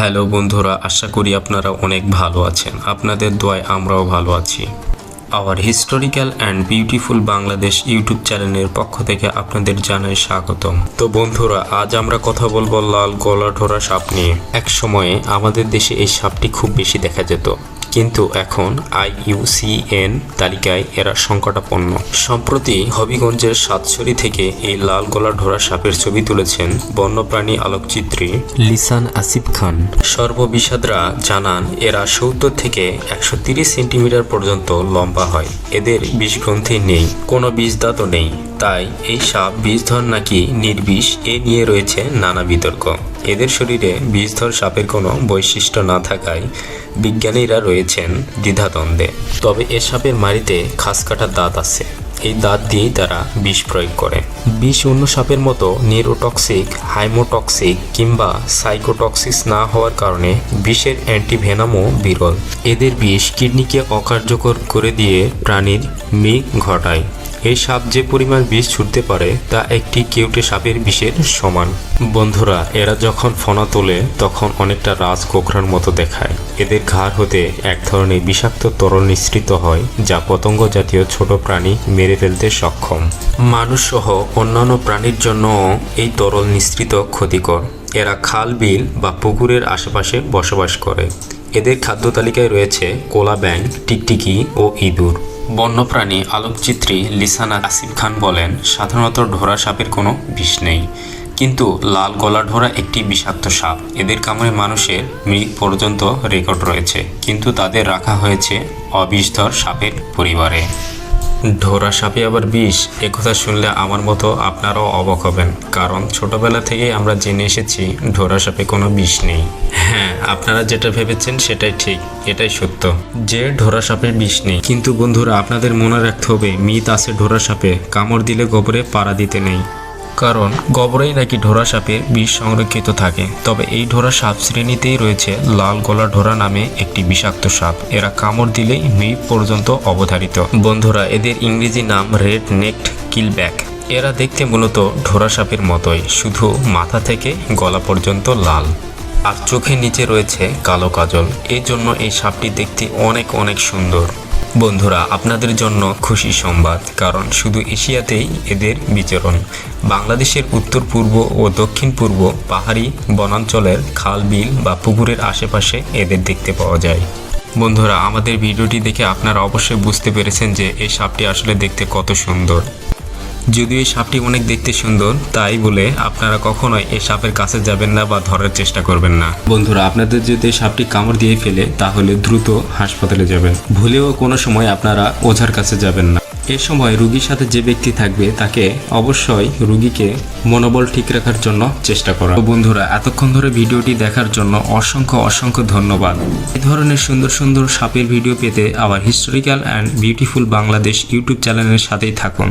Hello বন্ধুরা, আশা করি আপনারা অনেক ভালো আছেন। আপনাদের দোয়ায় আমরাও ভালো আছি। Hour historical and beautiful Bangladesh YouTube চ্যানেলের পক্ষ থেকে আপনাদের জানাই স্বাগতম। তো বন্ধুরা, আজ আমরা কথা বলবো লাল গলাঢোরা সাপ নিয়ে। এক সময়ে আমাদের দেশে এই সাপটি খুব বেশি দেখা যেত, কিন্তু এখন IUCN তালিকায় এরা সংকটাপন্ন। সম্প্রতি হবিগঞ্জের সাতছড়ি থেকে এই লাল গলাঢোরা সাপের ছবি তুলেছেন বন্যপ্রাণী আলোকচিত্রী লিসান আসিফ খান। সর্ববিষাদরা জানান এরা 70 থেকে 130 সেন্টিমিটার পর্যন্ত লম্বা হয়। এদের বিষগ্রন্থি নেই, কোনো বিষদাঁতও নেই। তাই এই সাপ বিষধর নাকি নির্বিষ এ নিয়ে রয়েছে নানা বিতর্ক। এদের শরীরে বিষধর সাপের কোনো বৈশিষ্ট্য না থাকায় বিজ্ঞানীরা রয়েছেন দ্বিধাদ্বন্দ্বে। তবে এ সাপের মাড়িতে খাসকাটা দাঁত আছে। এই দাঁত দিয়েই তারা বিষ প্রয়োগ করে। বিষ অন্য সাপের মতো নিউরোটক্সিক, হাইমোটক্সিক কিংবা সাইকোটক্সিক না হওয়ার কারণে বিষের অ্যান্টিভেনামও বিরল। এদের বিষ কিডনিকে অকার্যকর করে দিয়ে প্রাণীর মৃত্যু ঘটায়। এই সাপ যে পরিমাণ বিষ ছুটতে পারে তা একটি কেউটে সাপের বিষের সমান। বন্ধুরা, এরা যখন ফনা তোলে তখন অনেকটা রাজকোকড়ার মতো দেখায়। এদের ঘাড় হতে এক ধরনের বিষাক্ত তরল নিঃসৃত হয়, যা পতঙ্গ জাতীয় ছোট প্রাণী মেরে ফেলতে সক্ষম। মানুষ সহ অন্যান্য প্রাণীর জন্যও এই তরল নিঃসৃত ক্ষতিকর। এরা খাল, বিল বা পুকুরের আশেপাশে বসবাস করে। এদের খাদ্য তালিকায় রয়েছে কোলা ব্যাঙ, টিকটিকি ও ইঁদুর। বন্যপ্রাণী আলোকচিত্রী লিসান আসিফ খান বলেন, সাধারণত ঢোরা সাপের কোনো বিষ নেই, কিন্তু লাল গলাঢোরা একটি বিষাক্ত সাপ। এদের কামড়ে মানুষের মৃত্যু পর্যন্ত রেকর্ড রয়েছে, কিন্তু তাদের রাখা হয়েছে অবিষধর সাপের পরিবারে। ঢোরা সাপে আবার বিষ, একথা শুনলে আমার মতো আপনারাও অবাক হবেন, কারণ ছোটবেলা থেকেই আমরা জেনে এসেছি ঢোরা সাপে কোনো বিষ নেই। হ্যাঁ, আপনারা যেটা ভেবেছেন সেটাই ঠিক, এটাই সত্য যে ঢোরা সাপের বিষ নেই। কিন্তু বন্ধুরা, আপনাদের মনে রাখতে হবে মিথ আছে ঢোরা সাপে। কামড় দিলে গোবরে পাড়া দিতে নেই, কারণ গোবরেই নাকি ঢোরা সাপের বিষ সংরক্ষিত থাকে। তবে এই ঢোরা সাপ শ্রেণীতেই রয়েছে লাল গলাঢোরা নামে একটি বিষাক্ত সাপ। এরা কামড় দিলেই মৃত্যু পর্যন্ত অবধারিত। বন্ধুরা, এদের ইংরেজি নাম রেড নেকড কিলব্যাক। এরা দেখতে মূলত ঢোরা সাপের মতোই, শুধু মাথা থেকে গলা পর্যন্ত লাল, আর চোখের নিচে রয়েছে কালো কাজল। এই জন্য এই সাপটি দেখতে অনেক অনেক সুন্দর। বন্ধুরা, আপনাদের জন্য খুশি সংবাদ, কারণ শুধু এশিয়াতেই এদের বিচরণ। বাংলাদেশের উত্তর পূর্ব ও দক্ষিণ পূর্ব পাহাড়ি বনাঞ্চলের খাল, বিল বা পুকুরের আশেপাশে এদের দেখতে পাওয়া যায়। বন্ধুরা, আমাদের ভিডিওটি দেখে আপনারা অবশ্যই বুঝতে পেরেছেন যে এই সাপটি আসলে দেখতে কত সুন্দর। যদিও এই সাপটি অনেক দেখতে সুন্দর, তাই বলে আপনারা কখনোই এই সাপের কাছে যাবেন না বা ধরার চেষ্টা করবেন না। বন্ধুরা, আপনাদের যদি এই সাপটি কামড় দিয়ে ফেলে তাহলে দ্রুত হাসপাতালে যাবেন। ভুলেও কোনো সময় আপনারা ওঝার কাছে যাবেন না। এ সময় রোগীর সাথে যে ব্যক্তি থাকবে তাকে অবশ্যই রোগীকে মনোবল ঠিক রাখার জন্য চেষ্টা করা। বন্ধুরা, এতক্ষণ ধরে ভিডিওটি দেখার জন্য অসংখ্য অসংখ্য ধন্যবাদ। এই ধরনের সুন্দর সুন্দর সাপের ভিডিও পেতে hour historical and beautiful Bangladesh YouTube চ্যানেলের সাথেই থাকুন।